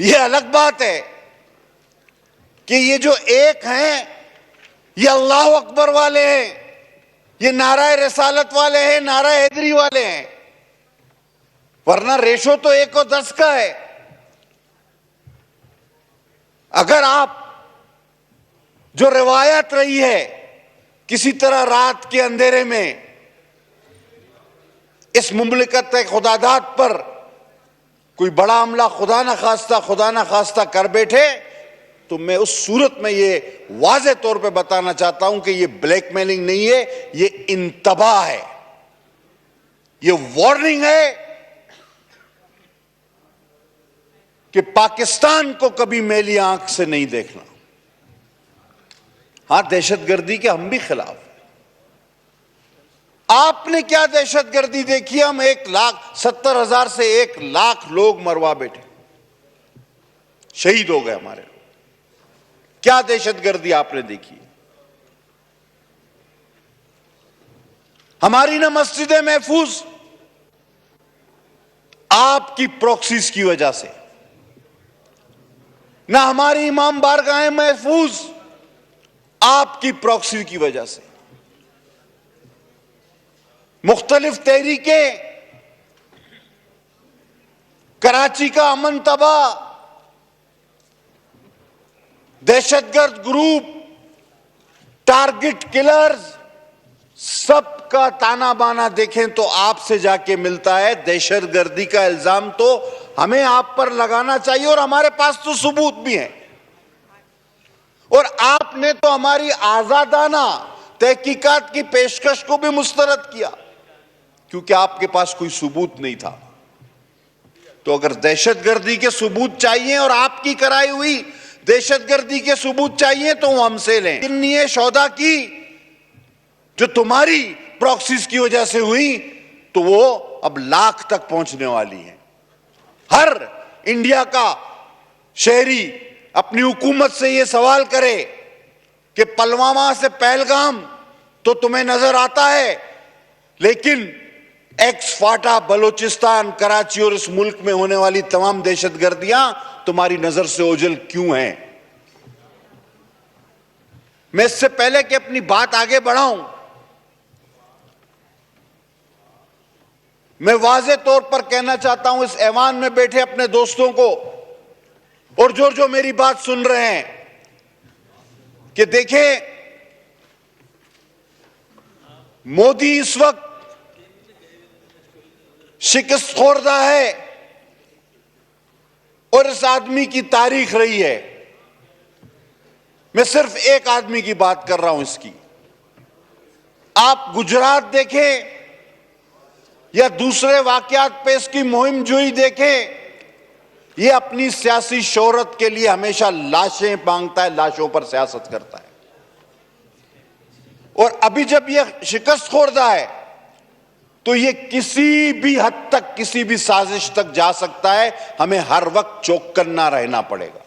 ये अलग बात है कि ये जो एक हैं ये अल्लाह अकबर वाले हैं, ये नाराए रिसालत वाले हैं, नाराए हैदरी वाले हैं, वरना रेशो तो 1 और 10 का है। अगर आप जो रिवायत रही है किसी तरह रात के अंधेरे में इस मुमलिकत खुदादात पर कोई बड़ा हमला खुदा ना खास्ता कर बैठे, तो मैं उस सूरत में ये वाज़े तौर पे बताना चाहता हूं कि ये ब्लैकमेलिंग नहीं है, ये इंतबाह है, ये वार्निंग है कि पाकिस्तान को कभी मैली आंख से नहीं देखना। हां, दहशतगर्दी के हम भी खिलाफ हैं। आपने क्या दहशतगर्दी देखी? हम 1,70,000 से 1,00,000 लोग मरवा बैठे, शहीद हो गए हमारे लोग। क्या दहशतगर्दी आपने देखी? हमारी ना मस्जिदें महफूज आपकी प्रॉक्सीज की वजह से, ना हमारी इमाम बारगाहें महफूज आपकी प्रॉक्सी की वजह से। मुख्तलिफ तहरीकें, कराची का अमन तबाह, दहशतगर्द ग्रुप, टारगेट किलर्स, सबका ताना बाना देखें तो आपसे जाके मिलता है। दहशतगर्दी का इल्जाम तो हमें आप पर लगाना चाहिए और हमारे पास तो सबूत भी है। और आपने तो हमारी आजादाना तहकीकात की पेशकश को भी मुस्तरद किया क्योंकि आपके पास कोई सबूत नहीं था। तो अगर दहशतगर्दी के सबूत चाहिए और आपकी कराई हुई दहशतगर्दी के सबूत चाहिए तो वो हमसे लें। किन्नी शौदा की जो तुम्हारी प्रॉक्सीज की वजह से हुई तो वो अब 1,00,000 तक पहुंचने वाली है। हर इंडिया का शहरी अपनी हुकूमत से यह सवाल करे कि पुलवामा से पहलगाम तो तुम्हें नजर आता है, लेकिन एक्स फाटा, बलोचिस्तान, कराची और इस मुल्क में होने वाली तमाम दहशतगर्दियां तुम्हारी नजर से ओझल क्यों हैं? मैं इससे पहले कि अपनी बात आगे बढ़ाऊं, मैं वाज़े तौर पर कहना चाहता हूं इस ऐवान में बैठे अपने दोस्तों को और जो मेरी बात सुन रहे हैं कि देखें, मोदी इस वक्त शिकस्त खोरदा है और इस आदमी की तारीख रही है। मैं सिर्फ एक आदमी की बात कर रहा हूं इसकी। आप गुजरात देखें या दूसरे वाकयात पे इसकी मुहिम जोई देखें, ये अपनी सियासी शोहरत के लिए हमेशा लाशें मांगता है, लाशों पर सियासत करता है। और अभी जब ये शिकस्त खोरदा है तो ये किसी भी हद तक, किसी भी साजिश तक जा सकता है। हमें हर वक्त चौकन्ना रहना पड़ेगा।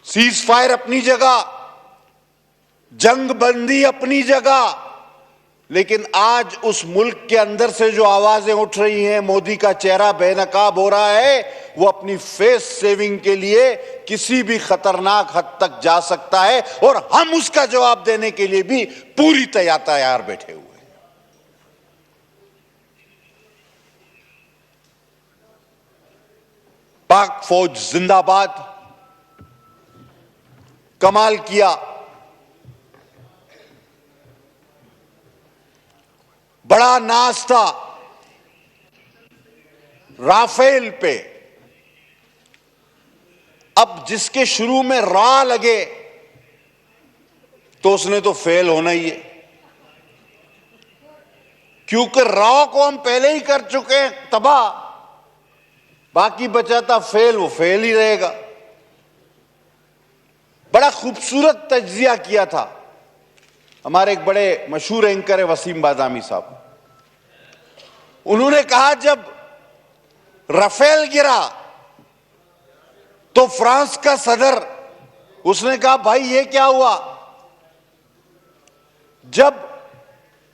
सीज फायर अपनी जगह, जंग बंदी अपनी जगह, लेकिन आज उस मुल्क के अंदर से जो आवाजें उठ रही हैं, मोदी का चेहरा बेनकाब हो रहा है, वो अपनी फेस सेविंग के लिए किसी भी खतरनाक हद तक जा सकता है और हम उसका जवाब देने के लिए भी पूरी तैयार बैठे हुए हैं। पाक फौज जिंदाबाद। कमाल किया, बड़ा नाज था राफेल पे। अब जिसके शुरू में रा लगे तो उसने तो फेल होना ही है, क्योंकि रा को हम पहले ही कर चुके हैं तबाह। बाकी बचा था फेल, वो फेल ही रहेगा। बड़ा खूबसूरत तज्जिया किया था हमारे एक बड़े मशहूर एंकर है वसीम बादामी साहब। उन्होंने कहा जब राफेल गिरा तो फ्रांस का सदर, उसने कहा भाई ये क्या हुआ? जब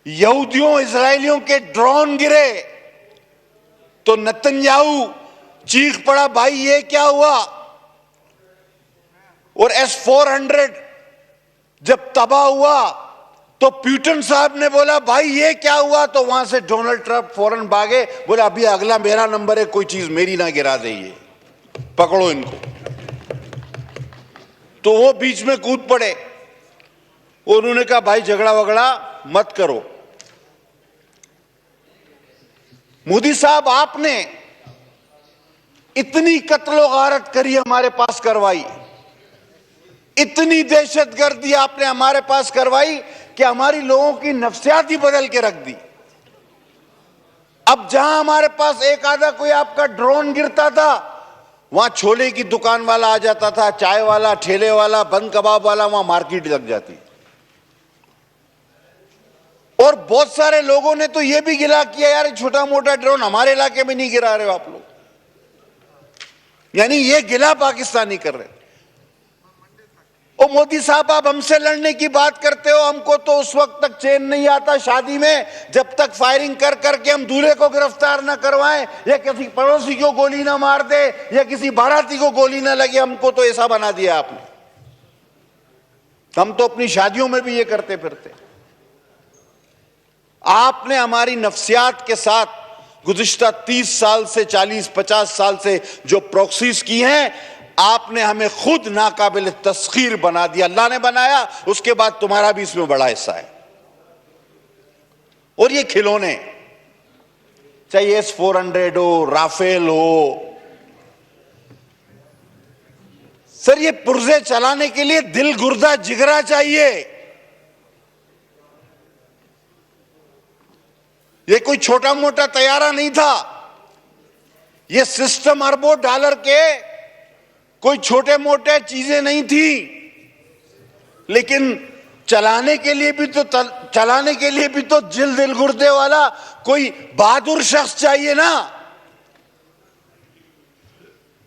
यहूदियों इजरायलियों के ड्रोन गिरे तो नेतन्याहू चीख पड़ा, भाई ये क्या हुआ। और S-400 जब तबाह हुआ तो प्यूटन साहब ने बोला, भाई ये क्या हुआ। तो वहां से डोनाल्ड ट्रंप फौरन भागे, बोले अभी अगला मेरा नंबर है, कोई चीज मेरी ना गिरा दे, ये पकड़ो इनको। तो वो बीच में कूद पड़े। उन्होंने कहा, भाई झगड़ा वगड़ा मत करो। मोदी साहब, आपने इतनी कत्लो गारत करी, हमारे पास करवाई, इतनी दहशतगर्दी आपने हमारे पास करवाई कि हमारी लोगों की नफ्सियात ही बदल के रख दी। अब जहां हमारे पास एक आधा कोई आपका ड्रोन गिरता था, वहां छोले की दुकान वाला आ जाता था, चाय वाला, ठेले वाला, बंद कबाब वाला, वहां मार्केट लग जाती। और बहुत सारे लोगों ने तो यह भी गिला किया, यार छोटा मोटा ड्रोन हमारे इलाके में नहीं गिरा रहे हो आप लोग, यानी ये गिला पाकिस्तानी कर रहे। ओ मोदी साहब, आप हमसे लड़ने की बात करते हो, हमको तो उस वक्त तक चैन नहीं आता शादी में जब तक फायरिंग कर करके हम दूल्हे को गिरफ्तार ना करवाएं, या किसी पड़ोसी को गोली ना मार दे, या किसी बाराती को गोली ना लगे। हमको तो ऐसा बना दिया आपने, हम तो अपनी शादियों में भी ये करते फिरते। आपने हमारी नफ्सियात के साथ गुज़िश्ता 30 साल से 40-50 साल से जो प्रॉक्सीज की हैं, आपने हमें खुद नाकाबिल तस्खीर बना दिया। अल्लाह ने बनाया, उसके बाद तुम्हारा भी इसमें बड़ा हिस्सा है। और ये खिलौने, चाहे S-400 हो, राफेल हो, सर ये पुर्जे चलाने के लिए दिल गुर्दा जिगरा चाहिए। ये कोई छोटा मोटा तैयारा नहीं था, ये सिस्टम अरबों डॉलर के कोई छोटे मोटे चीजें नहीं थी। लेकिन चलाने के लिए भी तो दिल गुर्दे वाला कोई बहादुर शख्स चाहिए ना।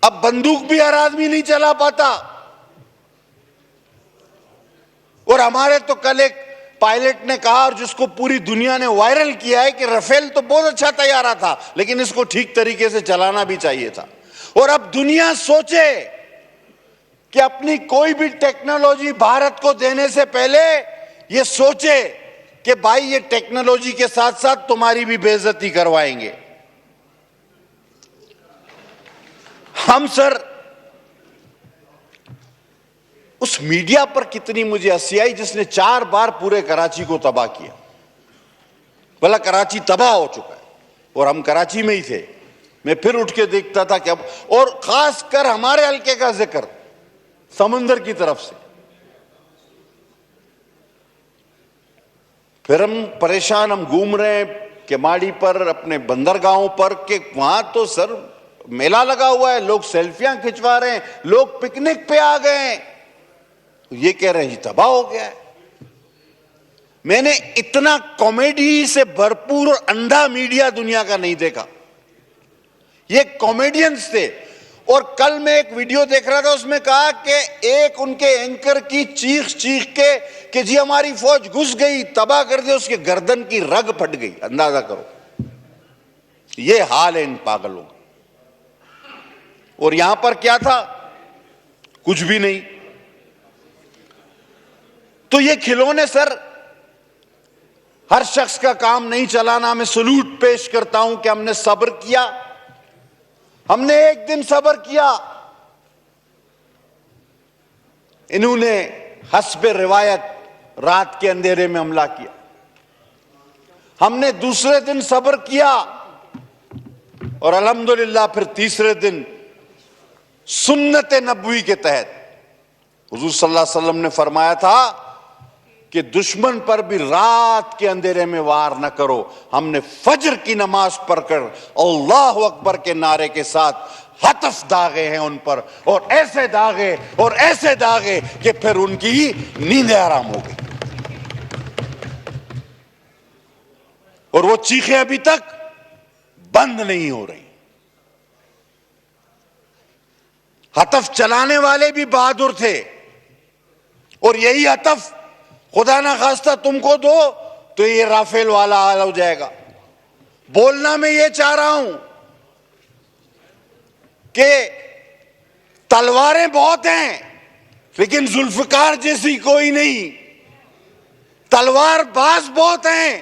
अब बंदूक भी हर आदमी नहीं चला पाता। और हमारे तो कल एक पायलट ने कहा, और जिसको पूरी दुनिया ने वायरल किया है, कि राफेल तो बहुत अच्छा तैयारा था, लेकिन इसको ठीक तरीके से चलाना भी चाहिए था। और अब दुनिया सोचे कि अपनी कोई भी टेक्नोलॉजी भारत को देने से पहले ये सोचे कि भाई ये टेक्नोलॉजी के साथ साथ तुम्हारी भी बेइज्जती करवाएंगे हम। सर, उस मीडिया पर कितनी मुझे हंसी आई जिसने 4 बार पूरे कराची को तबाह किया। भला कराची तबाह हो चुका है और हम कराची में ही थे। मैं फिर उठ के देखता था कि अब, और खासकर हमारे हल्के का जिक्र समुंदर की तरफ से, फिर हम परेशान, हम घूम रहे हैं केमाड़ी पर, अपने बंदरगाहों पर, कि वहां तो सर मेला लगा हुआ है, लोग सेल्फियां खिंचवा रहे हैं, लोग पिकनिक पे आ गए हैं। ये कह रहे हैं तबाह हो गया है। मैंने इतना कॉमेडी से भरपूर और अंधा मीडिया दुनिया का नहीं देखा। ये कॉमेडियंस थे। और कल मैं एक वीडियो देख रहा था, उसमें कहा कि एक उनके एंकर की चीख के कि जी हमारी फौज घुस गई, तबाह कर दिया, उसके गर्दन की रग फट गई। अंदाजा करो, ये हाल है इन पागलों का। और यहां पर क्या था? कुछ भी नहीं। तो ये खिलौने सर, हर शख्स का काम नहीं चलाना। मैं सलूट पेश करता हूं कि हमने सब्र किया, हमने एक दिन सब्र किया। इन्होंने हस्बे रिवायत रात के अंधेरे में हमला किया। हमने दूसरे दिन सब्र किया और अल्हम्दुलिल्लाह फिर तीसरे दिन सुन्नत नबवी के तहत हुजूर सल्लल्लाहु अलैहि वसल्लम ने फरमाया था कि दुश्मन पर भी रात के अंधेरे में वार न करो। हमने फजर की नमाज पढ़कर अल्लाह अकबर के नारे के साथ हतफ दागे हैं उन पर, और ऐसे दागे कि फिर उनकी नींदें आराम हो गई। और वो चीखें अभी तक बंद नहीं हो रही। हतफ चलाने वाले भी बहादुर थे, और यही हतफ खुदा ना खास्ता तुमको दो तो ये राफेल वाला हाल हो जाएगा। बोलना मैं ये चाह रहा हूं कि तलवारें बहुत हैं लेकिन जुल्फकार जैसी कोई नहीं, तलवार बाज बहुत हैं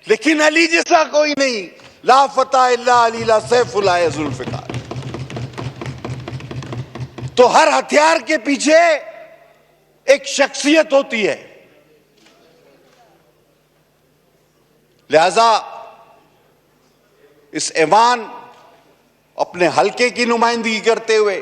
लेकिन अली जैसा कोई नहीं। ला फता इल्ला अली ला सैफुल्लाह या जुल्फकार। तो हर हथियार के पीछे एक शख्सियत होती है। लिहाजा इस ऐवान अपने हलके की नुमाइंदगी करते हुए